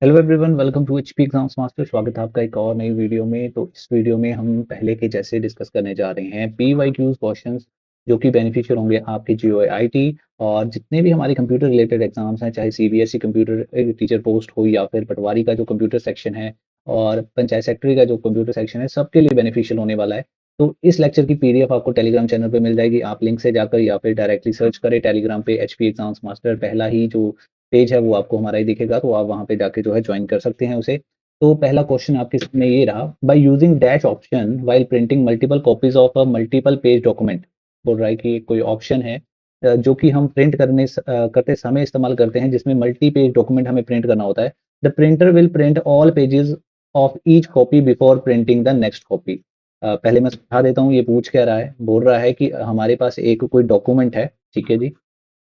Hello everyone, welcome to HP exams master. स्वागत है आपका एक और नई वीडियो में। तो इस वीडियो में हम पहले के जैसे डिस्कस करने जा रहे हैं पीवाईक्यूज क्वेश्चंस जो कि बेनिफिशियल होंगे आपके जीओआईटी और जितने भी हमारे कंप्यूटर रिलेटेड एग्जाम्स हैं, चाहे सीबीएसई कंप्यूटर टीचर पोस्ट हो या फिर पटवारी का जो कंप्यूटर सेक्शन है और पंचायत सेक्रेटरी का जो कंप्यूटर सेक्शन है, सबके लिए बेनिफिशियल होने वाला है। तो इस लेक्चर की पीडीएफ आपको टेलीग्राम चैनल पे मिल जाएगी। आप लिंक से जाकर या फिर डायरेक्टली सर्च करें टेलीग्राम पे एचपी एग्जाम्स मास्टर, पहला ही जो पेज है वो आपको हमारा ही दिखेगा, तो आप वहाँ पे जाके जो है ज्वाइन कर सकते हैं उसे। तो पहला क्वेश्चन आपके सामने ये रहा, by using dash option while printing multiple copies of a multiple page document. बोल रहा है कि कोई ऑप्शन है जो कि हम करते समय इस्तेमाल करते हैं, जिसमें मल्टी पेज डॉक्यूमेंट हमें प्रिंट करना होता है। The printer will print all pages of each copy before printing the next copy. पहले मैं समझा देता हूँ ये पूछ क्या रहा है। बोल रहा है कि हमारे पास एक कोई डॉक्यूमेंट है, ठीक है जी,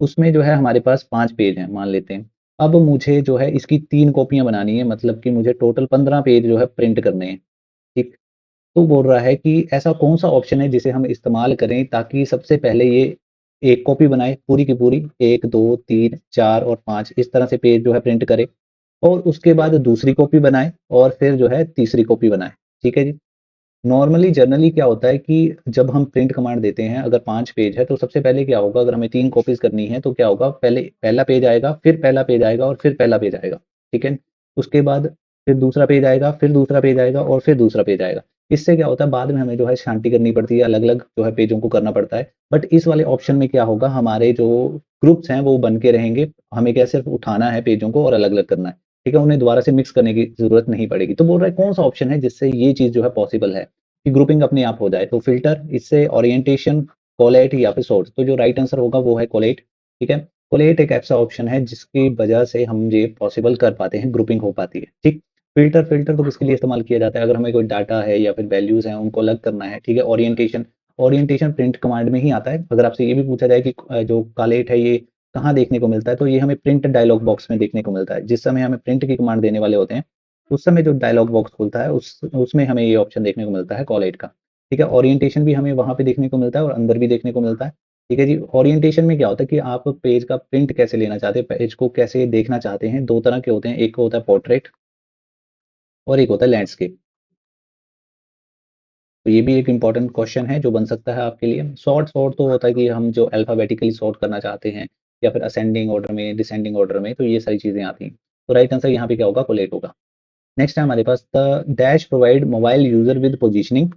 उसमें जो है हमारे पास 5 पेज हैं मान लेते हैं। अब मुझे जो है इसकी 3 कॉपियाँ बनानी है, मतलब कि मुझे टोटल 15 पेज जो है प्रिंट करने हैं, ठीक? तो बोल रहा है कि ऐसा कौन-सा ऑप्शन है जिसे हम इस्तेमाल करें ताकि सबसे पहले ये एक कॉपी बनाए पूरी की पूरी, 1, 2, 3, 4 और 5 इस तरह से पेज जो है प्रिंट करे और उसके बाद दूसरी कॉपी बनाए और फिर जो है तीसरी कॉपी बनाए, ठीक है जी? नॉर्मली जनरली क्या होता है कि जब हम प्रिंट कमांड देते हैं, अगर 5 पेज है तो सबसे पहले क्या होगा, अगर हमें 3 कॉपीज़ करनी है तो क्या होगा, पहले पहला पेज आएगा, फिर पहला पेज आएगा और फिर पहला पेज आएगा, ठीक है? उसके बाद फिर दूसरा पेज आएगा, फिर दूसरा पेज आएगा और फिर दूसरा पेज आएगा। इससे क्या होता है, बाद में हमें जो है शांति करनी पड़ती है, अलग-अलग जो है पेजों को करना पड़ता है। बट इस वाले ऑप्शन में क्या होगा, हमारे जो ग्रुप्स हैं वो बन के रहेंगे, हमें क्या सिर्फ़ उठाना है पेजों को और अलग-अलग करना है, ठीक है? उन्हें दोबारा से मिक्स करने की ज़रूरत नहीं पड़ेगी। तो बोल रहा है कौन-सा ऑप्शन है जिससे ये चीज़ जो है पॉसिबल है? कि ग्रुपिंग अपने आप हो जाए। तो फ़िल्टर, इससे ओरिएंटेशन, कोलैट या फिर सोर्ट। तो जो राइट आंसर होगा वो है कोलैट, ठीक है? कोलैट एक ऐसा ऑप्शन है जिसकी वजह से हम ये पॉसिबल कर पाते हैं, ग्रुपिंग हो पाती है, ठीक? फ़िल्टर फ़िल्टर तो किसके लिए इस्तेमाल किया जाता है, अगर हमें कोई डाटा है या फिर वैल्यूज़ हैं उनको अलग करना है, ठीक है? ओरिएंटेशन, ओरिएंटेशन प्रिंट कमांड में ही आता है। अगर आपसे ये भी पूछा जाए कि जो कालेट है ये कहाँ देखने को मिलता है, तो ये हमें प्रिंट डायलॉग बॉक्स में देखने को मिलता है। जिस समय हमें प्रिंट की कमांड देने वाले होते हैं, उस समय जो डायलॉग बॉक्स खुलता है उसमें हमें ये ऑप्शन देखने को मिलता है कॉल का। ठीक है, ओरिएंटेशन भी हमें वहाँ पे देखने को मिलता है और अंदर भी देखने को मिलता है। ठीक है जी, ओरिएंटेशन में क्या होता है कि आप पेज का प्रिंट कैसे लेना चाहते हैं, पेज को कैसे देखना चाहते हैं, 2 तरह के होते हैं, एक होता है पोर्ट्रेट और एक होता है लैंडस्केप। तो ये भी एक इम्पोर्टेंट क्वेश्चन है जो बन सकता है आपके लिए। सॉर्ट तो होता है कि हम जो अल्फाबेटिकली सॉर्ट करना चाहते हैं या फिर असेंडिंग ऑर्डर में, डिसेंडिंग ऑर्डर में, तो ये सारी चीज़ें आती हैं। तो राइट आंसर यहाँ पे क्या होगा, कोलेट होगा। नेक्स्ट है हमारे पास the dash provide mobile user with positioning,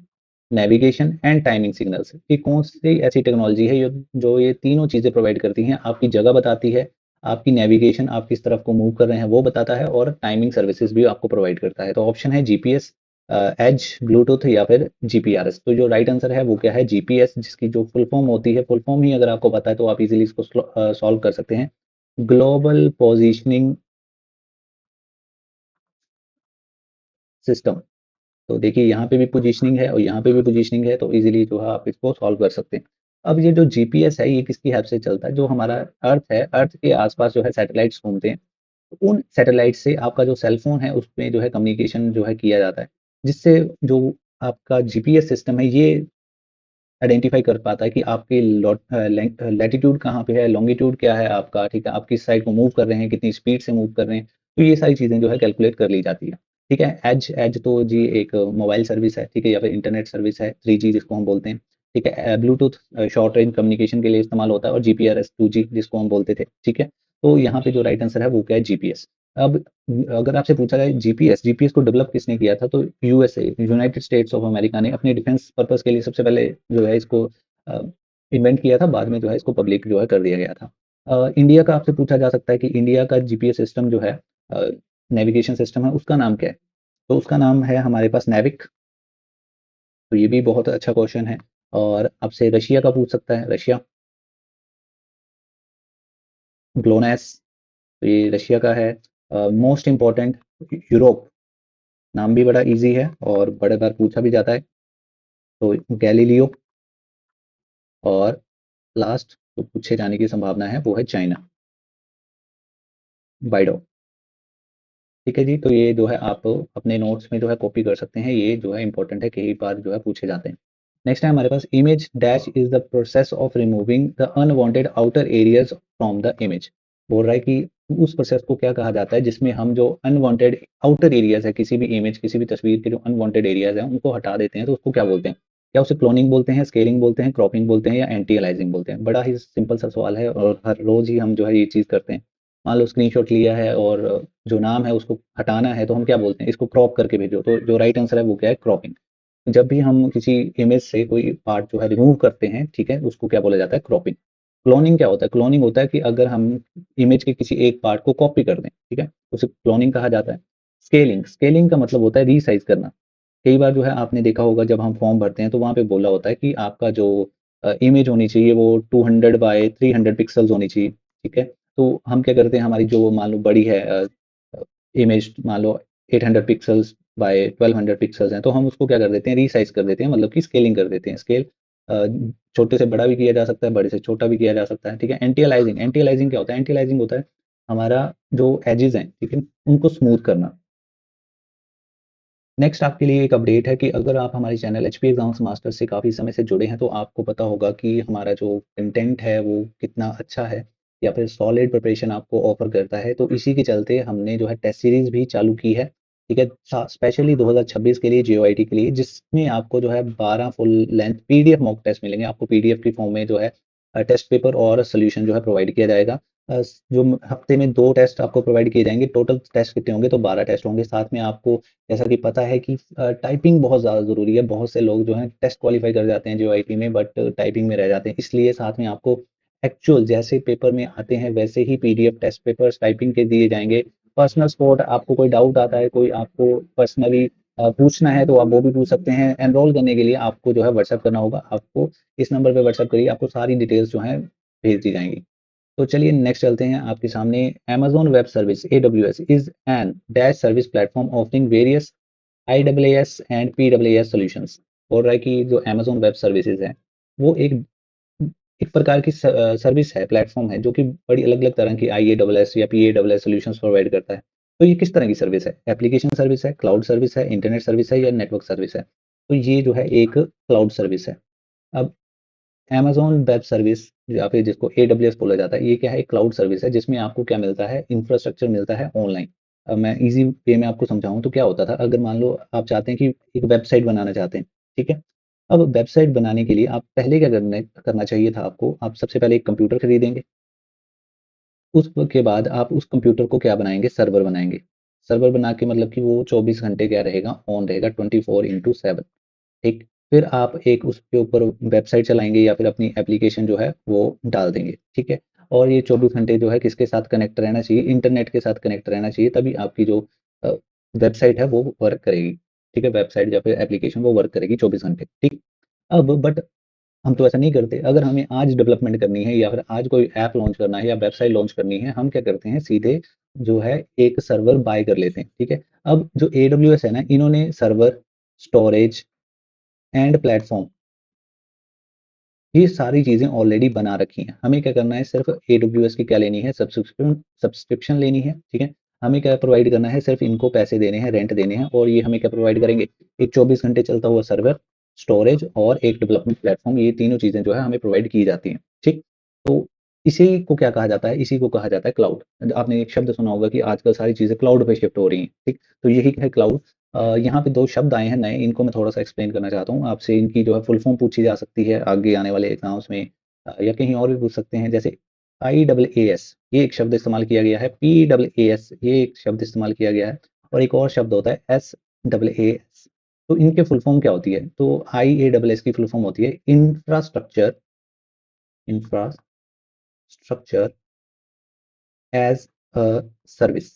navigation and timing signals. ये कौन सी ऐसी टेक्नोलॉजी है जो ये तीनों चीज़ें प्रोवाइड करती हैं, आपकी जगह बताती है, आपकी नेविगेशन आप किस तरफ को मूव कर रहे हैं वो बताता है और टाइमिंग सर्विसेज भी आपको प्रोवाइड करता है। तो ऑप्शन है जीपीएस, एज, ब्लूटूथ या फिर जीपीआरएस। तो जो राइट आंसर है वो क्या है, जीपीएस, जिसकी जो फुल फॉर्म होती है, फुल फॉर्म ही अगर आपको पता है तो आप इजीली इसको सॉल्व कर सकते हैं। Global positioning system. तो देखिए यहाँ पे भी पोजीशनिंग है और यहाँ पे भी पोजीशनिंग है, तो इजीली जो है आप इसको सॉल्व कर सकते हैं। अब ये जो जीपीएस है ये किसकी हेल्प से चलता है, जो हमारा अर्थ है, अर्थ के आसपास जो है सैटेलाइट्स घूमते हैं, तो उन सैटेलाइट से आपका जो सेल फोन है उसमें जो है कम्युनिकेशन जो है किया जाता है, जिससे जो आपका जीपीएस सिस्टम है ये आइडेंटिफाई कर पाता है कि आपकी लैटिट्यूड कहाँ पे है, लॉन्गिट्यूड क्या है आपका, ठीक है, आप किस साइड को मूव कर रहे हैं, कितनी स्पीड से मूव कर रहे हैं, तो ये सारी चीज़ें जो है कैलकुलेट कर ली जाती है। ठीक है, एज एज तो जी एक मोबाइल सर्विस है, ठीक है, या फिर इंटरनेट सर्विस है, 3G जिसको हम बोलते हैं। ठीक है, ब्लूटूथ शॉर्ट रेंज कम्युनिकेशन के लिए इस्तेमाल होता है और जीपीआरएस 2G जिसको हम बोलते थे, ठीक है। तो यहाँ पे जो राइट आंसर है वो क्या है, जीपीएस। अब अगर आपसे पूछा जाए जीपीएस जीपीएस को डेवलप किसने किया था, तो USA, United states of America ने अपने डिफेंस पर्पस के लिए सबसे पहले जो है इसको इन्वेंट किया था, बाद में जो है इसको पब्लिक जो है कर दिया गया था। इंडिया का आपसे पूछा जा सकता है कि इंडिया का जीपीएस सिस्टम जो है, नेविगेशन सिस्टम है, उसका नाम क्या है? तो उसका नाम है हमारे पास नेविक। तो ये भी बहुत अच्छा क्वेश्चन है। और आपसे रशिया का पूछ सकता है, रशिया, ग्लोनास। तो ये रशिया का है। Most important, Europe. नाम भी बड़ा इजी है और बड़े बार पूछा भी जाता है। तो गैलीलियो। और लास्ट जो पूछे जाने की संभावना है वो है चाइना, बाइडो। ठीक है जी, तो ये जो है आप अपने नोट्स में जो है कॉपी कर सकते हैं, ये जो है इंपॉर्टेंट है, कई बार जो है पूछे जाते हैं। नेक्स्ट है हमारे पास image dash is the process of removing the unwanted outer areas from the image. बोल रहा है कि उस प्रोसेस को क्या कहा जाता है जिसमें हम जो अनवांटेड आउटर एरियाज़ है किसी भी इमेज, किसी भी तस्वीर के जो अनवांटेड एरियाज़ हैं, उनको हटा देते हैं, तो उसको क्या बोलते हैं? क्या उसे क्लोनिंग बोलते हैं, स्केलिंग बोलते हैं, क्रॉपिंग बोलते हैं या एंटी अलाइजिंग बोलते हैं? बड़ा ही सिंपल सा सवाल है और हर रोज़ ही हम जो है ये चीज़ करते हैं। मान लो स्क्रीनशॉट लिया है और जो नाम है उसको हटाना है, तो हम क्या बोलते हैं? इसको क्रॉप करके भेजो, तो जो राइट आंसर है वो क्या है? क्रॉपिंग। जब भी हम किसी इमेज से कोई पार्ट जो है रिमूव करते हैं, ठीक है? उसको क्या बोला जाता है? क्रॉपिंग। क्लोनिंग क्या होता है? क्लोनिंग होता है कि अगर हम इमेज के किसी एक पार्ट को कॉपी कर दें, ठीक है? उसे क्लोनिंग कहा जाता है। स्केलिंग, स्केलिंग का मतलब होता है रीसाइज़ करना। कई बार जो है आपने देखा होगा जब हम फॉर्म भरते हैं तो वहाँ पे बोला होता है कि आपका जो इमेज होनी चाहिए वो 200 बाय 300 पिक्सेल्स होनी चाहिए, ठीक है? तो हम क्या करते हैं हमारी जो मान लो बड़ी है इमेज मान लो 800 पिक्सेल्स बाय 1200 पिक्सेल्स हैं, तो हम उसको क्या कर देते हैं रीसाइज़ कर देते हैं मतलब कि स्केलिंग कर देते हैं। स्केल अ, छोटे से बड़ा भी किया जा सकता है, बड़े से छोटा भी किया जा सकता है, ठीक है? एंटी अलाइजिंग, एंटी अलाइजिंग क्या होता है? एंटी अलाइजिंग होता है हमारा जो एजेस हैं, ठीक है? उनको स्मूथ करना। नेक्स्ट आपके लिए एक अपडेट है कि अगर आप हमारे चैनल एचपी एग्जाम्स मास्टर से काफ़ी समय से जुड़े हैं तो आपको पता होगा कि हमारा जो कंटेंट है वो कितना अच्छा है या फिर सॉलिड प्रिपरेशन आपको ऑफर करता है। तो इसी के चलते हमने जो है टेस्ट सीरीज भी चालू की है, ठीक है? स्पेशली 2026 के लिए जीओआईटी के लिए, जिसमें आपको जो है 12 full length PDF mock test मिलेंगे। आपको पीडीएफ की फॉर्म में जो है टेस्ट पेपर और सोल्यूशन जो है प्रोवाइड किया जाएगा। जो हफ्ते में 2 टेस्ट आपको प्रोवाइड किए जाएंगे। टोटल टेस्ट कितने होंगे? तो 12 टेस्ट होंगे। साथ में आपको जैसा कि पता है कि टाइपिंग बहुत ज़्यादा ज़रूरी है। बहुत से लोग जो हैं टेस्ट क्वालीफाई कर जाते हैं जीओआईटी में बट टाइपिंग में रह जाते हैं। इसलिए साथ में आपको एक्चुअल जैसे पेपर में आते हैं वैसे ही पीडीएफ टेस्ट पेपर्स टाइपिंग के दिए जाएँगे। पर्सनल सपोर्ट, आपको कोई डाउट आता है, कोई आपको पर्सनली पूछना है तो आप वो भी पूछ सकते हैं। एनरोल करने के लिए आपको जो है व्हाट्सएप करना होगा। आपको इस नंबर पे व्हाट्सएप करिए, आपको सारी डिटेल्स जो हैं भेज दी जाएँगी। तो चलिए नेक्स्ट चलते हैं आपके सामने। Amazon web service AWS is an dash service platform offering various IaaS and PaaS solutions. बोल रहा है कि जो Amazon वेब सर्विसेज है वो एक एक प्रकार की सर्विस है, प्लेटफॉर्म है जो कि बड़ी अलग-अलग तरह की IaaS या PaaS सॉल्यूशंस प्रोवाइड करता है। तो ये किस तरह की सर्विस है? एप्लीकेशन सर्विस है, क्लाउड सर्विस है, इंटरनेट सर्विस है या नेटवर्क सर्विस है? तो ये जो है एक क्लाउड सर्विस है। अब अमेज़न वेब सर्विस या फिर जिसको एडब्ल्यूएस बोला जाता है, ये क्या है? एक क्लाउड सर्विस है जिसमें आपको क्या मिलता है? इंफ्रास्ट्रक्चर मिलता है ऑनलाइन। अब मैं ईज़ी वे में आपको समझाऊँ तो क्या होता था, अगर मान लो आप चाहते हैं कि एक वेबसाइट बनाना चाहते हैं, ठीक है? अब वेबसाइट बनाने के लिए आप पहले क्या करना चाहिए था आपको? आप सबसे पहले एक कंप्यूटर खरीदेंगे, उसके बाद आप उस कंप्यूटर को क्या बनाएँगे? सर्वर बनाएँगे। सर्वर बना के मतलब कि वो 24 घंटे क्या रहेगा? ऑन रहेगा 24/7। ठीक, फिर आप एक उसके ऊपर वेबसाइट चलाएँगे या फिर अपनी एप्लीकेशन जो है वो डाल देंगे, ठीक है? और ये 24 घंटे जो है किसके साथ कनेक्ट रहना चाहिए? इंटरनेट के साथ कनेक्ट रहना चाहिए, तभी आपकी जो अ, वेबसाइट है वो वर्क करेगी, ठीक है? वेबसाइट या फिर एप्लीकेशन वो वर्क करेगी 24 घंटे, ठीक? अब बट हम तो ऐसा नहीं करते। अगर हमें आज डेवलपमेंट करनी है या फिर आज कोई ऐप लॉन्च करना है या वेबसाइट लॉन्च करनी है, हम क्या करते हैं सीधे जो है एक सर्वर बाय कर लेते हैं, ठीक है? अब जो एडब्ल्यूएस है ना, इन्होंने सर्वर, स्टोरेज एंड प्लेटफ़ॉर्म ये सारी चीज़ें ऑलरेडी बना रखी हैं। हमें क्या करना है सिर्फ़ एडब्ल्यूएस की क्या लेनी है सब्सक्रिप्शन सब्सक्रिप्शन लेनी है, ठीक है? हमें क्या प्रोवाइड करना है सिर्फ़ इनको पैसे देने हैं, रेंट देने हैं और ये हमें क्या प्रोवाइड करेंगे? एक 24 घंटे चलता हुआ सर्वर, स्टोरेज और एक डेवलपमेंट प्लेटफ़ॉर्म ये तीनों चीज़ें जो है हमें प्रोवाइड की जाती हैं, ठीक? तो इसी को क्या कहा जाता है? इसी को कहा जाता है क्लाउड। आपने एक शब्द सुना होगा कि आजकल सारी चीज़ें क्लाउड पे शिफ्ट हो रही हैं, ठीक? तो यही है क्लाउड। यहाँ पे 2 शब्द आए हैं नए, इनको मैं थोड़ा-सा एक्सप्लेन करना चाहता हूँ। आपसे इनकी जो है फुल फॉर्म पूछी जा सकती है आगे आने वाले एग्ज़ाम्स में या कहीं और भी पूछ सकते हैं। जैसे IaaS ये एक शब्द इस्तेमाल किया गया है, PaaS ये एक शब्द इस्तेमाल किया गया है और एक और शब्द होता है SaaS। तो इनके फुल फॉर्म क्या होती है? तो IaaS की फुल फॉर्म होती है इंफ्रास्ट्रक्चर एज़ अ सर्विस।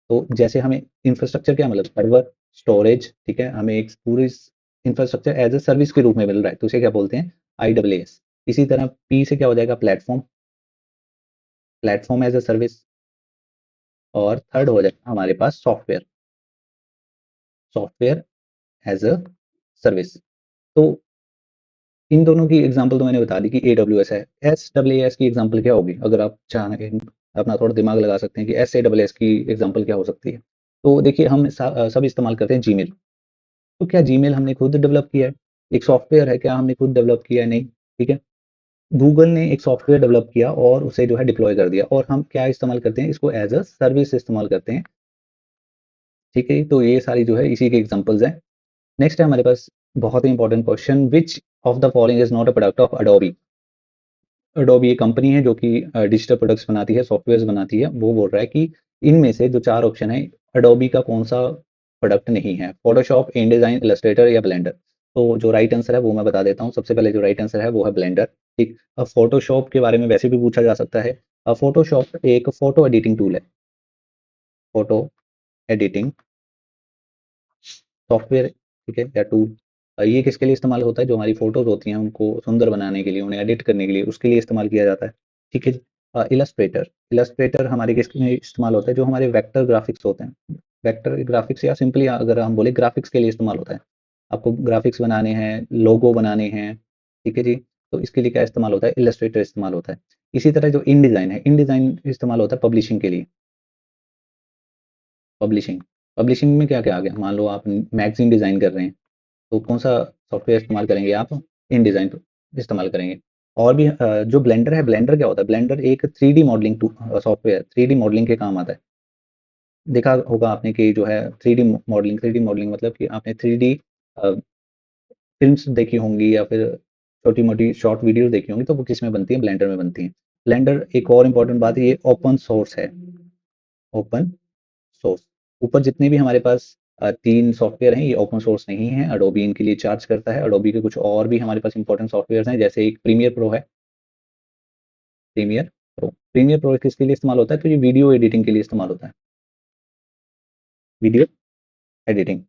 तो जैसे हमें इंफ्रास्ट्रक्चर क्या मतलब सर्वर, स्टोरेज, ठीक है? हमें एक पूरी इंफ्रास्ट्रक्चर एज़ अ सर्विस के रूप में मिल रहा है, तो उसे क्या बोलते हैं? IaaS। इसी तरह P से क्या हो जाएगा? Platform, platform as a service और थर्ड हो जाएगा हमारे पास software, software as a service. तो इन दोनों की एग्ज़ाम्पल तो मैंने बता दी कि AWS है। SaaS की एग्ज़ाम्पल क्या होगी? अगर आप चाहें अपना थोड़ा दिमाग लगा सकते हैं कि SaaS की एग्ज़ाम्पल क्या हो सकती है? तो देखिए हम सब इस्तेमाल करते हैं जीमेल। तो क्या जीमेल हमने खुद डेवलप किया है? एक सॉफ्टवेयर है, क्या हमने खुद डेवलप किया है? नहीं, ठीक है? गूगल ने एक सॉफ्टवेयर डेवलप किया और उसे जो है डिप्लॉय कर दिया, और हम क्या इस्तेमाल करते हैं, इसको एज अ सर्विस इस्तेमाल करते हैं। ठीक है, तो ये सारी जो है इसी के एग्जांपल्स हैं। नेक्स्ट है हमारे पास बहुत ही important question, which of the following is not a product of Adobe. Adobe एक कंपनी है जो कि डिजिटल प्रोडक्ट्स बनाती है, सॉफ्टवेयर बनाती है। वो बोल रहा है कि इनमें से जो चार ऑप्शन है, अडोबी का कौन सा प्रोडक्ट नहीं है, फोटोशॉप, इनडिजाइन, इलस्ट्रेटर या ब्लेंडर। तो जो राइट आंसर है वो मैं बता देता हूँ। सबसे पहले जो राइट आंसर है वो है ब्लेंडर। ठीक, अब फोटोशॉप के बारे में वैसे भी पूछा जा सकता है। अब फोटोशॉप एक फोटो एडिटिंग टूल है, फोटो एडिटिंग सॉफ्टवेयर, ठीक है, या टूल। ये किसके लिए इस्तेमाल होता है, जो हमारी फोटोज होती हैं उनको सुंदर बनाने के लिए, उन्हें एडिट करने के लिए, उसके लिए इस्तेमाल किया जाता है। ठीक है जी। इलस्ट्रेटर, इलस्ट्रेटर हमारे किस में इस्तेमाल होता है, जो हमारे वेक्टर ग्राफिक्स होते हैं, वेक्टर ग्राफिक्स, या सिंपली अगर हम बोले ग्राफिक्स के लिए इस्तेमाल होता है। आपको ग्राफिक्स बनाने हैं, लोगो बनाने हैं, ठीक है जी, तो इसके लिए क्या इस्तेमाल होता है, इलस्ट्रेटर इस्तेमाल होता है। इसी तरह जो इन डिजाइन है, इन डिजाइन इस्तेमाल होता है पब्लिशिंग के लिए। पब्लिशिंग, पब्लिशिंग में क्या क्या आ गया, मान लो आप मैगजीन डिजाइन कर रहे हैं, तो कौन सा सॉफ्टवेयर इस्तेमाल करेंगे आप, इन डिजाइन इस्तेमाल करेंगे। और भी जो ब्लेंडर है, ब्लेंडर क्या होता है, ब्लेंडर एक 3D modelling software, 3D modelling के काम आता है। देखा होगा आपने कि जो है 3D मॉडलिंग, 3D मॉडलिंग मतलब कि आपने 3D फिल्म्स देखी होंगी या फिर छोटी मोटी शॉर्ट वीडियो देखी होंगी, तो वो किस में बनती है, ब्लेंडर में बनती है। ब्लेंडर एक और इम्पोर्टेंट बात है, ये ओपन सोर्स है, ओपन सोर्स। ऊपर जितने भी हमारे पास 3 सॉफ्टवेयर हैं, ये ओपन सोर्स नहीं है। अडोबी इनके लिए चार्ज करता है। अडोबी के कुछ और भी हमारे पास इंपॉर्टेंट सॉफ्टवेयर हैं, जैसे एक प्रीमियर प्रो है, प्रीमियर प्रो। प्रीमियर प्रो किसके लिए इस्तेमाल होता है, तो ये वीडियो एडिटिंग के लिए इस्तेमाल होता है, वीडियो एडिटिंग।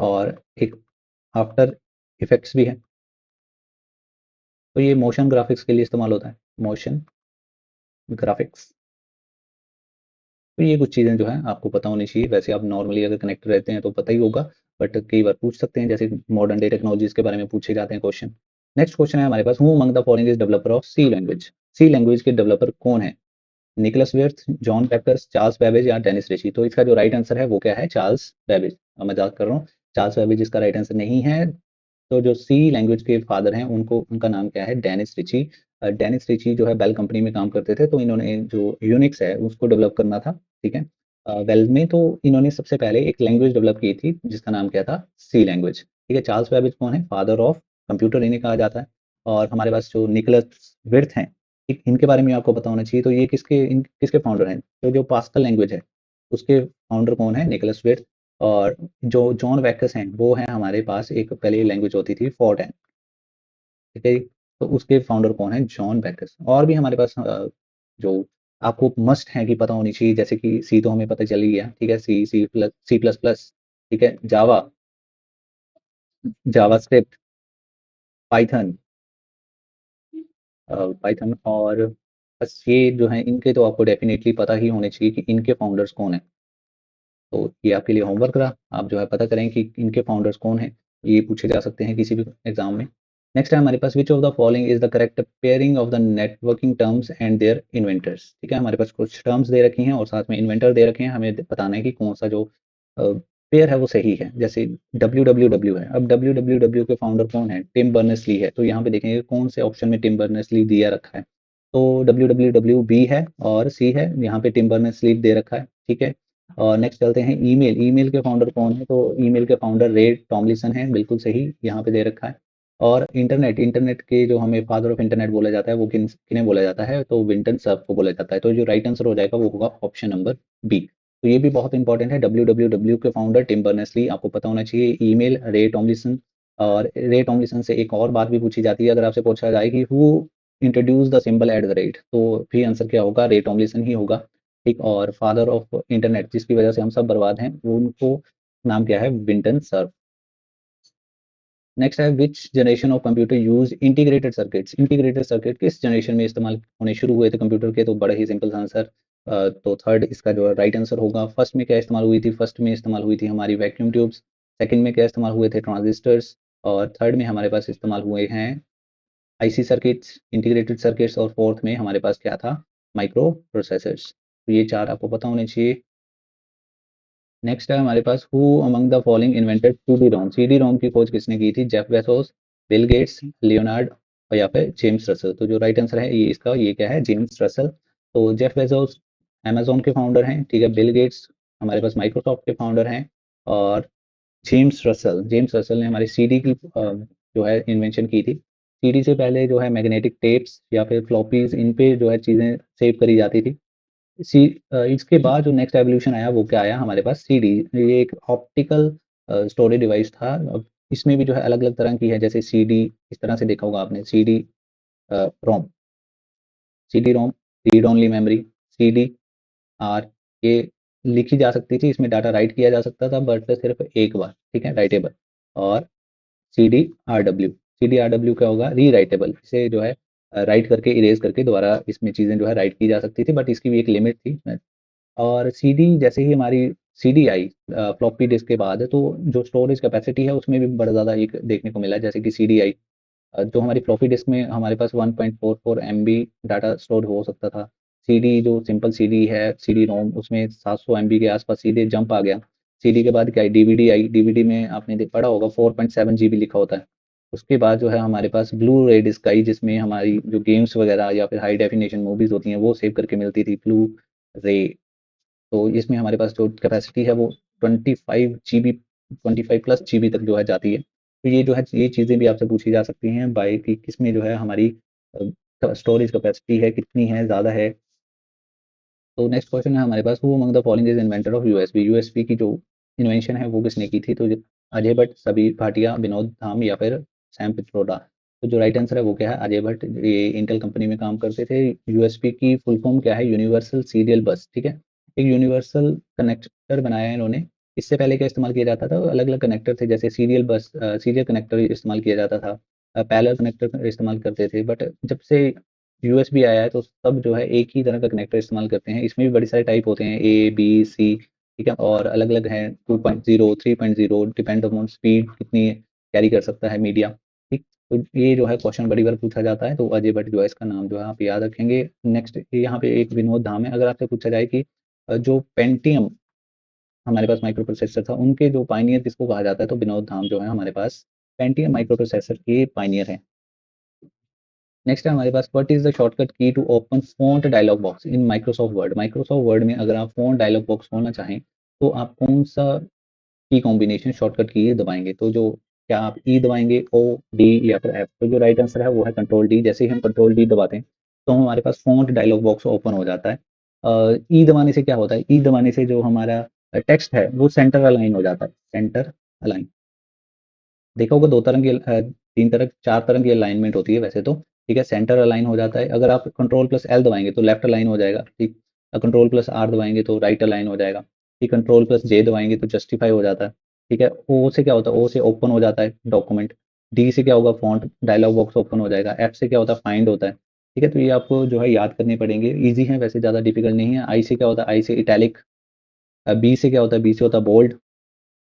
और एक आफ्टर इफेक्ट्स भी है, तो ये मोशन ग्राफिक्स के लिए इस्तेमाल होता है, मोशन ग्राफिक्स। तो ये कुछ चीज़ें जो हैं आपको पता होनी चाहिए। वैसे आप नॉर्मली अगर कनेक्ट रहते हैं तो पता ही होगा, बट कई बार पूछ सकते हैं, जैसे मॉडर्न डे टेक्नोलॉजीज के बारे में पूछे जाते हैं क्वेश्चन। नेक्स्ट क्वेश्चन है हमारे पास, who among the following is developer of C language. C language के डेवलपर कौन है, Niklaus Wirth, John Backus, Charles Babbage या डेनिस रिची। तो इसका जो राइट आंसर है वो क्या है, चार्ल्स बेबेज। अब मैं मजाक कर रहा हूँ, चार्ल्स बेबेज इसका राइट आंसर नहीं है। तो जो सी लैंग्वेज के फादर हैं, उनको उनका नाम क्या है, डेनिस रिची। डेनिस रिची जो है बेल कंपनी में काम करते थे, तो इन्होंने जो यूनिक्स है उसको डेवलप करना था। ठीक है, बेल में तो इन्होंने सबसे पहले एक लैंग्वेज डेवलप की थी जिसका नाम क्या था, सी लैंग्वेज। ठीक है, चार्ल्स बेबेज कौन है, फादर ऑफ कंप्यूटर इन्हें कहा जाता है। और हमारे पास जो निकोलस विर्थ हैं, ठीक, इनके बारे में आपको पता होना चाहिए। तो ये किसके फाउंडर हैं, तो जो पास्कल लैंग्वेज है उसके फाउंडर कौन है, निकोलस विर्थ। और जो जॉन बैकस हैं वो हैं हमारे पास, एक पहले लैंग्वेज होती थी फोर्टैन। ठीक है, तो उसके फाउंडर कौन है, जॉन बैकस। और भी हमारे पास जो आपको मस्ट है कि पता होनी चाहिए, जैसे कि सी तो हमें पता चल ही गया, ठीक है, C, C plus, C plus plus, ठीक है, Java, JavaScript, Python, Python. और बस ये जो है इनके तो आपको डेफिनेटली पता ही होने चाहिए कि इनके फाउंडर्स कौन है। तो ये आपके लिए होमवर्क रहा, आप जो है पता करें कि इनके फाउंडर्स कौन हैं। ये पूछे जा सकते हैं किसी भी एग्जाम में। नेक्स्ट है हमारे पास, which of the following is the correct pairing of the networking terms and their inventors. ठीक है, हमारे पास कुछ टर्म्स दे रखी हैं और साथ में इन्वेंटर दे रखे हैं, हमें बताना है कि कौन सा जो पेयर है वो सही है। जैसे डब्ल्यू डब्ल्यू डब्ल्यू है, अब डब्ल्यू डब्ल्यू डब्ल्यू के फाउंडर कौन है, टिम बर्नर्स ली है। तो यहाँ पे देखेंगे कौन से ऑप्शन में टिम बर्नर्स ली दिया रखा है, तो डब्ल्यू डब्ल्यू डब्ल्यू बी है और सी है, यहाँ पे टिम बर्नर्स ली दे रखा है। ठीक है, और नेक्स्ट चलते हैं ईमेल। ईमेल के फाउंडर कौन है, तो ईमेल के फाउंडर रे टॉमलिसन है, बिल्कुल सही यहाँ पे दे रखा है। और इंटरनेट, इंटरनेट के जो हमें फादर ऑफ इंटरनेट बोला जाता है वो किन्हें बोला जाता है, तो विंटन सर्फ को बोला जाता है। तो जो राइट आंसर हो जाएगा वो होगा ऑप्शन नंबर बी। तो ये भी बहुत इंपॉर्टेंट है, डब्ल्यू डब्ल्यू डब्ल्यू के फाउंडर टिम बर्नर्स ली, आपको पता होना चाहिए। ईमेल रे टॉमलिसन। और रे टॉमलिसन से एक और बात भी पूछी जाती है, अगर आपसे पूछा जाए कि who introduce the symbol at the rate, तो भी आंसर क्या होगा, रे टॉमलिसन ही होगा। ठीक, और फादर ऑफ इंटरनेट जिसकी वजह से हम सब बर्बाद हैं, वो उनको नाम क्या है, विंटन सर्फ। नेक्स्ट है, विच generation of computer use integrated circuits. Integrated circuit किस जनरेशन में इस्तेमाल होने शुरू हुए थे कंप्यूटर के, तो बड़ा ही सिंपल आंसर, तो थर्ड इसका जो राइट आंसर होगा। फर्स्ट में क्या इस्तेमाल हुई थी, फर्स्ट में इस्तेमाल हुई थी हमारी वैक्यूम ट्यूब्स। सेकंड में क्या इस्तेमाल हुए थे, ट्रांजिस्टर्स। और थर्ड में हमारे पास इस्तेमाल हुए हैं आईसी सर्किट्स, इंटीग्रेटेड सर्किट्स। और फोर्थ में हमारे पास क्या था, माइक्रो प्रोसेसर्स। तो ये चार आपको पता होने चाहिए। नेक्स्ट है हमारे पास, who among the following invented CD ROM. CD ROM की खोज किसने की थी, Jeff Bezos, Bill Gates, Leonard और या फिर जेम्स रसल। तो जो राइट आंसर है ये इसका, ये क्या है, जेम्स रसल। तो जेफ बेजोस अमेज़न के फाउंडर हैं, ठीक है। बिल गेट्स हमारे पास माइक्रोसॉफ्ट के फाउंडर हैं। और जेम्स रसल ने हमारी सीडी की जो है इन्वेंशन की थी। सीडी से पहले जो है मैग्नेटिक टेप्स या फिर फ्लॉपीज़, इन पे जो है चीज़ें सेव करी जाती थी। इसके बाद जो नेक्स्ट एवोल्यूशन आया वो क्या आया हमारे पास, सीडी। ये एक ऑप्टिकल स्टोरेज डिवाइस था। अब इसमें भी जो है अलग-अलग तरह की है, जैसे सीडी, इस तरह से देखा होगा आपने, CD ROM, CD Rome, read only memory, CD are, ये लिखी जा सकती थी, इसमें डाटा राइट किया जा सकता था बट सिर्फ एक बार, ठीक है, राइटेबल। और सी डी आर डब्ल्यू क्या होगा, री राइटेबल, इसे जो है राइट करके इरेज करके दोबारा इसमें चीज़ें जो है राइट की जा सकती थी, बट इसकी भी एक लिमिट थी। और सीडी जैसे ही हमारी सीडी आई फ्लॉपी डिस्क के बाद, तो जो स्टोरेज कैपेसिटी है उसमें भी बड़ा ज़्यादा एक देखने को मिला, जैसे कि सीडी आई, जो हमारी फ्लॉपी डिस्क में हमारे पास 1.44 एमबी डाटा स्टोर हो सकता था। सीडी जो सिंपल सीडी है, सीडी रोम, उसमें 700 एमबी के आसपास सीधे जंप आ गया। सीडी के बाद क्या है, डीवीडी आई, डीवीडी में आपने पढ़ा होगा 4.7 जीबी लिखा होता है। उसके बाद जो है हमारे पास ब्लू रे डिस्क आई, जिसमें हमारी जो गेम्स वगैरह या फिर हाई डेफिनेशन मूवीज होती हैं वो सेव करके मिलती थी, ब्लू रे। तो इसमें हमारे पास जो कैपेसिटी है वो 25 जीबी, 25 प्लस जीबी तक जो है जाती है। तो ये जो है ये चीज़ें भी आपसे पूछी जा सकती हैं बाय कि किसमें जो है हमारी स्टोरेज कैपेसिटी है, कितनी है, ज़्यादा है। तो नेक्स्ट क्वेश्चन है हमारे पास, who among the following is inventor of USB. USB की जो इन्वेंशन है वो किसने की थी, तो अजय भट्ट, सबीर भाटिया, विनोद धाम या फिर सैम पित्रोदा। तो जो राइट आंसर है वो क्या है, अजय भट्ट। ये इंटेल कंपनी में काम करते थे। यूएसबी की फुल फॉर्म क्या है, यूनिवर्सल सीरियल बस, ठीक है। एक यूनिवर्सल कनेक्टर बनाया है इन्होंने। इससे पहले क्या इस्तेमाल किया जाता था, अलग अलग कनेक्टर थे, जैसे सीरियल बस, सीरियल कनेक्टर इस्तेमाल किया जाता था, पैरेलल कनेक्टर इस्तेमाल करते थे। बट जब से यूएसबी आया है तो सब जो है एक ही तरह का कनेक्टर इस्तेमाल करते हैं। इसमें भी बड़े सारे टाइप होते हैं, ए बी सी, ठीक है, और अलग अलग हैं, 2.0, 3.0, डिपेंड अपॉन स्पीड कितनी कैरी कर सकता है मीडिया, ठीक। तो ये जो है क्वेश्चन बड़ी बार पूछा जाता है, तो अजय भट्ट जो है इसका नाम जो है आप याद रखेंगे। नेक्स्ट यहाँ पे एक विनोद धाम है। अगर आपसे पूछा जाए कि जो पेंटियम हमारे पास माइक्रो प्रोसेसर था, उनके जो पाइनियर किसको कहा जाता है, तो विनोद धाम जो है हमारे पास पेंटियम माइक्रो प्रोसेसर के पाइनियर हैं। नेक्स्ट है हमारे पास, what is the shortcut key to open font dialog box in Microsoft Word. Microsoft Word में अगर आप फ़ॉन्ट डायलॉग बॉक्स खोलना चाहें तो आप कौन सा की कॉम्बिनेशन शॉर्टकट की दबाएंगे, तो जो क्या आप ई दबाएंगे, ओ, डी या फिर एफ। तो जो राइट आंसर है वो है कंट्रोल डी। जैसे ही हम कंट्रोल डी दबाते हैं तो हमारे पास फ़ॉन्ट डायलॉग बॉक्स ओपन हो जाता है। ई दबाने से क्या होता है, ई दबाने से जो हमारा टेक्स्ट है वो सेंटर अलाइन हो जाता है, सेंटर अलाइन। देखा होगा 2 तरह की 3 तरह 4 तरह की अलाइनमेंट होती है वैसे तो, ठीक है। सेंटर अलाइन हो जाता है, अगर आप कंट्रोल प्लस एल दबाएँगे तो लेफ्ट अलाइन हो जाएगा, ठीक। कंट्रोल प्लस आर दबाएँगे तो राइट अलाइन हो जाएगा, ठीक। कंट्रोल प्लस जे दबाएँगे तो जस्टिफाई हो जाता है, ठीक है। ओ से क्या होता है, ओ से ओपन हो जाता है डॉक्यूमेंट। डी से क्या होगा, फ़ॉन्ट डायलॉग बॉक्स ओपन हो जाएगा। एफ से क्या होता है, फाइंड होता है, ठीक है। तो ये आपको जो है याद करने पड़ेंगे, ईज़ी है वैसे, ज़्यादा डिफिकल्ट नहीं है। आई से क्या होता है, आई से इटैलिक। बी से क्या होता है, बी से होता है बोल्ड।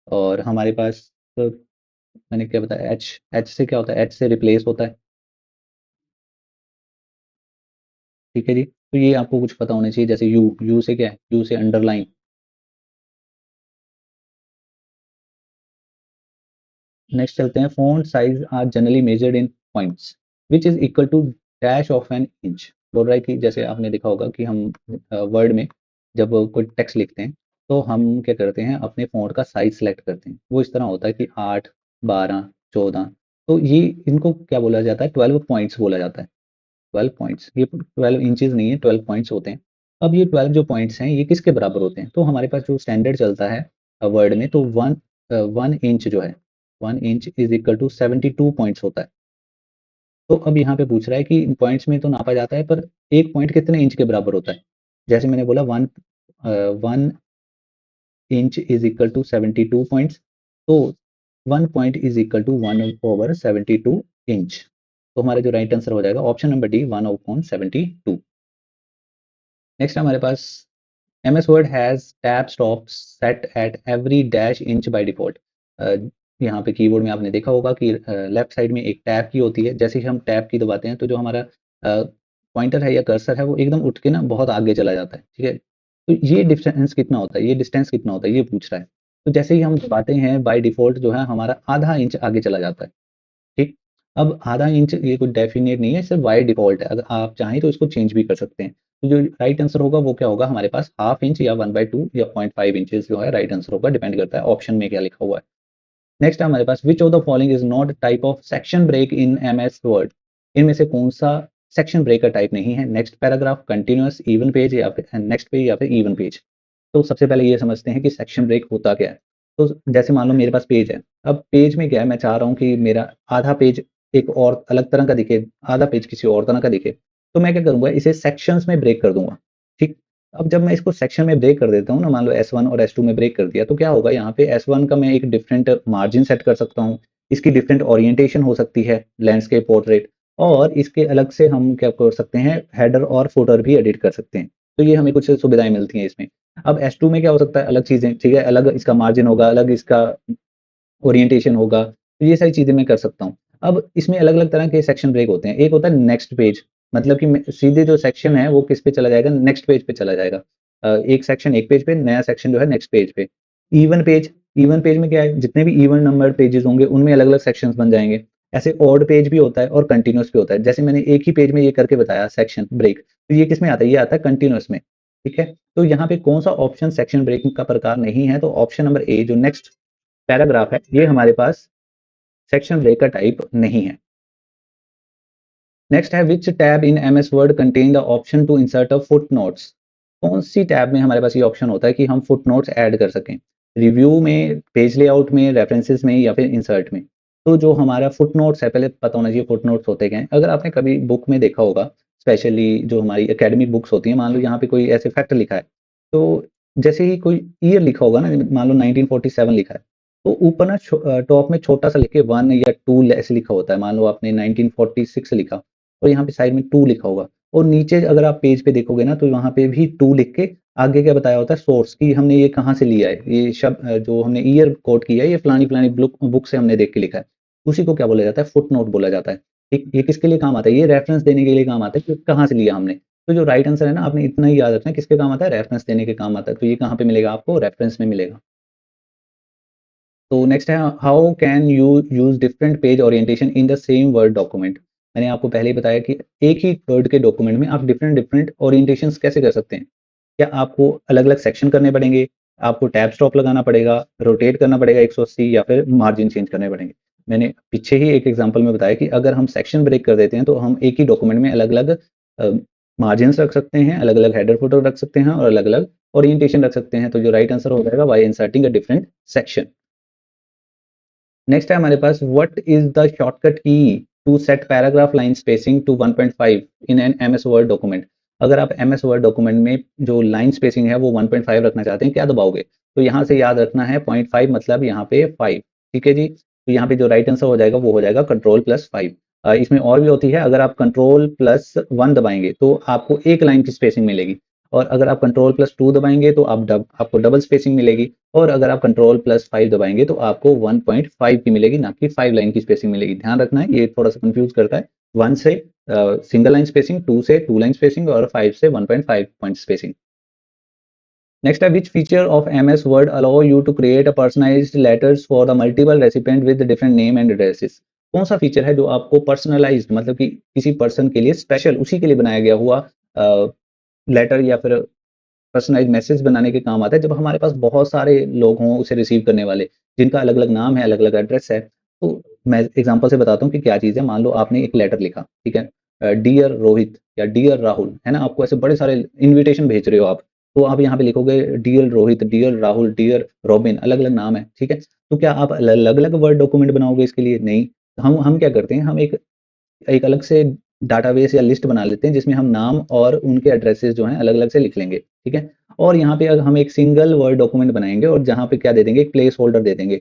और हमारे पास मैंने क्या बताया, एच, एच से क्या होता है, एच से रिप्लेस होता है, ठीक है जी। तो ये आपको कुछ पता होना चाहिए। जैसे यू, यू से क्या है, यू से अंडरलाइन। नेक्स्ट चलते हैं, font size are generally measured in points which is equal to dash of an inch. बोल रहा है कि जैसे आपने देखा होगा कि हम वर्ड में जब कोई टेक्स्ट लिखते हैं तो हम क्या करते हैं, अपने फ़ॉन्ट का साइज़ सेलेक्ट करते हैं। वो इस तरह होता है कि 8, 12, 14। तो ये इनको क्या बोला जाता है, 12 पॉइंट्स बोला जाता है। 12 पॉइंट्स, ये 12 इंचेस नहीं है, 12 पॉइंट्स होते हैं। अब ये 12 जो पॉइंट्स हैं ये किसके बराबर होते हैं, तो हमारे पास जो स्टैंडर्ड चलता है वर्ड में, तो 1 इंच जो है, 1 inch is equal to 72 points होता है। तो अब यहाँ पे पूछ रहा है कि इन पॉइंट्स में तो नापा जाता है, पर एक पॉइंट कितने इंच के बराबर होता है। जैसे मैंने बोला 1 inch is equal to 72 points, तो 1 point is equal to 1/72 inch. तो हमारा जो राइट आंसर हो जाएगा ऑप्शन नंबर डी, 1/72। नेक्स्ट हमारे पास, MS word has tab stop set at every dash inch by default. यहाँ पे कीबोर्ड में आपने देखा होगा कि लेफ्ट साइड में एक टैब की होती है। जैसे ही हम टैब की दबाते हैं तो जो हमारा पॉइंटर है या कर्सर है वो एकदम उठ के ना बहुत आगे चला जाता है, ठीक है। तो ये डिस्टेंस कितना होता है, ये डिस्टेंस कितना होता है, ये पूछ रहा है। तो जैसे ही हम दबाते हैं बाय डिफ़ॉल्ट जो है हमारा आधा इंच आगे चला जाता है, ठीक। अब आधा इंच ये कोई डेफिनेट नहीं है, सिर्फ बाय डिफ़ॉल्ट है। अगर आप चाहें तो इसको चेंज भी कर सकते हैं। तो जो राइट आंसर होगा वो क्या होगा हमारे पास हाफ इंच या 1/2 या 0.5 इंचेस जो है राइट आंसर होगा, डिपेंड करता है ऑप्शन में क्या लिखा हुआ है। नेक्स्ट है हमारे पास which of the following is not type of section break in MS Word. इनमें से कौन सा सेक्शन ब्रेक का टाइप नहीं है? Next paragraph, continuous, even page या फिर नेक्स्ट पेज या फिर इवन पेज। तो सबसे पहले ये समझते हैं कि सेक्शन ब्रेक होता क्या है। तो जैसे मान लो मेरे पास पेज है, अब पेज में क्या है, मैं चाह रहा हूँ कि मेरा आधा पेज एक और अलग तरह का दिखे, आधा पेज किसी और तरह का दिखे, तो मैं क्या करूंगा, इसे सेक्शंस में ब्रेक कर दूंगा। ठीक। अब जब मैं इसको सेक्शन में ब्रेक कर देता हूँ ना, मान लो S1 और S2 में ब्रेक कर दिया, तो क्या होगा यहाँ पे S1 का मैं एक डिफरेंट मार्जिन सेट कर सकता हूँ, इसकी डिफरेंट ओरिएंटेशन हो सकती है, लैंडस्केप, पोर्ट्रेट, और इसके अलग से हम क्या कर सकते हैं, हेडर और फुटर भी एडिट कर सकते हैं। तो ये हमें कुछ सुविधाएं मिलती हैं इसमें। अब S2 में क्या हो सकता है, अलग चीजें, ठीक है, अलग इसका मार्जिन होगा, अलग इसका ओरिएंटेशन होगा, तो ये सारी चीजें मैं कर सकता हूँ। अब इसमें अलग अलग तरह के सेक्शन ब्रेक होते हैं। एक होता है नेक्स्ट पेज, मतलब कि सीधे जो सेक्शन है वो किस पे चला जाएगा, नेक्स्ट पेज पे चला जाएगा। एक सेक्शन एक पेज पे, नया सेक्शन जो है नेक्स्ट पेज पे। इवन पेज, इवन पेज में क्या है, जितने भी इवन नंबर पेजेस होंगे उनमें अलग अलग सेक्शंस बन जाएंगे। ऐसे ऑड पेज भी होता है और कंटिन्यूअस भी होता है। जैसे मैंने एक ही पेज में ये करके बताया सेक्शन ब्रेक, तो ये किस में आता है, ये आता है कंटिन्यूअस में। ठीक है। तो यहाँ पे कौन सा ऑप्शन सेक्शन ब्रेकिंग का प्रकार नहीं है, तो ऑप्शन नंबर ए जो नेक्स्ट पैराग्राफ है, ये हमारे पास सेक्शन ब्रेक का टाइप नहीं है। नेक्स्ट है which tab in MS Word contain the option to insert a footnotes. कौन सी टैब में हमारे पास ये ऑप्शन होता है कि हम फुट नोट्स ऐड कर सकें? रिव्यू में, पेज लेआउट में, रेफरेंसेस में या फिर इंसर्ट में? तो जो हमारा फुट नोट्स है, पहले पता होना चाहिए फुट नोट्स होते क्या हैं। अगर आपने कभी बुक में देखा होगा, स्पेशली जो हमारी एकेडमिक बुक्स होती हैं, मान लो यहाँ पे कोई ऐसे फैक्ट लिखा है, तो जैसे ही कोई ईयर लिखा होगा ना, मान लो 1947 लिखा है, तो ऊपर ना टॉप में छोटा सा लिख के 1 या 2 ऐसे लिखा होता है। मान लो आपने 1946 लिखा और यहाँ पे साइड में 2 लिखा होगा, और नीचे अगर आप पेज पे देखोगे ना, तो वहाँ पे भी 2 लिख के आगे क्या बताया होता है, सोर्स, कि हमने ये कहाँ से लिया है, ये शब्द जो हमने ईयर कोट किया है, ये फलानी फलानी बुक से हमने देख के लिखा है। उसी को क्या बोला जाता है, फुट नोट बोला जाता है। ठीक, ये किसके लिए काम आता है, ये रेफरेंस देने के लिए काम आता है कि कहाँ से लिया हमने। तो जो राइट आंसर है ना, आपने इतना ही याद रखना है, किसके काम आता है, रेफरेंस देने के काम आता है। तो ये कहाँ पे मिलेगा आपको, रेफरेंस में मिलेगा। तो नेक्स्ट है how can you use different page orientation in the same word document. मैंने आपको पहले ही बताया कि एक ही वर्ड के डॉक्यूमेंट में आप डिफरेंट डिफरेंट ओरिएंटेशंस कैसे कर सकते हैं। क्या आपको अलग अलग सेक्शन करने पड़ेंगे, आपको टैब स्टॉप लगाना पड़ेगा, रोटेट करना पड़ेगा 180, या फिर मार्जिन चेंज करने पड़ेंगे। मैंने पीछे ही एक एग्जांपल में बताया कि अगर हम सेक्शन ब्रेक कर देते हैं, तो हम एक ही डॉक्यूमेंट में अलग अलग मार्जिन रख सकते हैं, अलग अलग हेडर फुटर रख सकते हैं, और अलग अलग ओरिएंटेशन रख सकते हैं। तो जो राइट आंसर हो जाएगा by inserting a different section. Next है हमारे पास what is the shortcut key to set paragraph line spacing to 1.5 in an MS Word document. अगर आप एमएस वर्ड डॉक्यूमेंट में जो लाइन स्पेसिंग है वो 1.5 रखना चाहते हैं, क्या दबाओगे? तो यहाँ से याद रखना है 0.5 मतलब यहाँ पे 5। ठीक है जी, तो यहाँ पे जो राइट आंसर हो जाएगा वो हो जाएगा कंट्रोल+5। इसमें और भी होती है, अगर आप कंट्रोल+1 दबाएंगे तो आपको एक लाइन की स्पेसिंग मिलेगी, और अगर आप कंट्रोल+2 दबाएंगे तो आपको डबल स्पेसिंग मिलेगी, और अगर आप कंट्रोल+5 दबाएंगे तो आपको 1.5 की मिलेगी, ना कि 5 लाइन की स्पेसिंग मिलेगी। ध्यान रखना है, ये थोड़ा सा कंफ्यूज करता है। 1 से सिंगल लाइन स्पेसिंग, 2 से 2 लाइन स्पेसिंग, और 5 से 1.5 पॉइंट स्पेसिंग। नेक्स्ट है which feature of MS Word allow you to create a personalised letters for the multiple recipient with different name and addresses. कौन सा फीचर है जो आपको पर्सनलाइज्ड, मतलब कि किसी पर्सन के लिए स्पेशल, उसी के लिए बनाया गया हुआ लेटर या फिर पर्सनलाइज़्ड मैसेज बनाने के काम आता है, जब हमारे पास बहुत सारे लोग हों उसे रिसीव करने वाले, जिनका अलग-अलग नाम है, अलग-अलग एड्रेस है। तो मैं एग्ज़ाम्पल से बताता हूँ कि क्या चीज़ है। मान लो आपने एक लेटर लिखा, ठीक है? डियर रोहित या डियर राहुल, है ना? आपको ऐसे बड़े सारे इन्विटेशन भेज रहे हो आप, तो आप यहाँ पे लिखोगे dear Rohit, dear Rahul, dear Robin, अलग-अलग नाम है, ठीक है? तो क्या आप अलग-अलग वर्ड डॉक्यूमेंट बनाओगे इसके लिए? नहीं। हम क्या करते हैं, हम एक एक अलग से डाटाबेस या लिस्ट बना लेते हैं, जिसमें हम नाम और उनके एड्रेसेस जो हैं अलग-अलग से लिख लेंगे, ठीक है? और यहाँ पे हम एक सिंगल वर्ड डॉक्यूमेंट बनाएँगे, और जहाँ पे क्या दे देंगे, एक प्लेस होल्डर दे देंगे,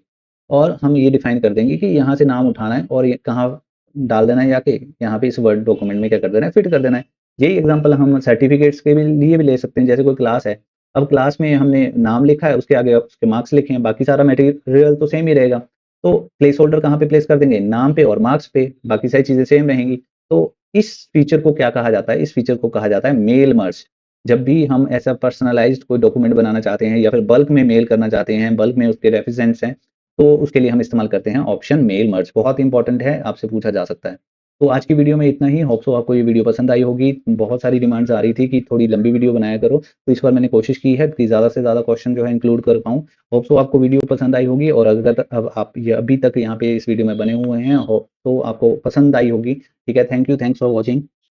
और हम ये डिफाइन कर देंगे कि यहाँ से नाम उठाना है और ये कहाँ डाल देना है, जाके यहाँ पे इस वर्ड डॉक्यूमेंट में क्या कर देना है, फिट कर देना है। यही एग्जांपल हम सर्टिफिकेट्स के भी लिए भी ले सकते हैं। जैसे कोई क्लास है, अब क्लास में हमने नाम लिखा है, उसके आगे उसके मार्क्स लिखे हैं, बाकी सारा मटेरियल तो सेम ही रहेगा। तो प्लेस होल्डर कहाँ पे प्लेस कर देंगे, नाम पे और मार्क्स पे, बाकी सारी चीज़ें सेम रहेंगी। तो इस फीचर को क्या कहा जाता है? इस फीचर को कहा जाता है मेल मर्ज। जब भी हम ऐसा पर्सनलाइज़्ड कोई डॉक्यूमेंट बनाना चाहते हैं, या फिर बल्क में मेल करना चाहते हैं, बल्क में उसके रेफिजेंट्स हैं, तो उसके लिए हम इस्तेमाल करते हैं ऑप्शन मेल मर्ज, बहुत इंपॉर्टेंट है, आपसे पूछा जा सकता है। तो आज की वीडियो में इतना ही, होप सो आपको ये वीडियो पसंद आई होगी। बहुत सारी डिमांड्स आ रही थी कि थोड़ी लंबी वीडियो बनाया करो, तो इस बार मैंने कोशिश की है कि ज़्यादा से ज़्यादा क्वेश्चन जो है इंक्लूड कर पाऊँ। होप सो आपको वीडियो पसंद आई होगी, और अगर अब आप ये अभी तक यहाँ पे इस वीडियो में बने हुए हैं हो तो आपको पसंद आई होगी। ठीक है, thank you, thanks for watching.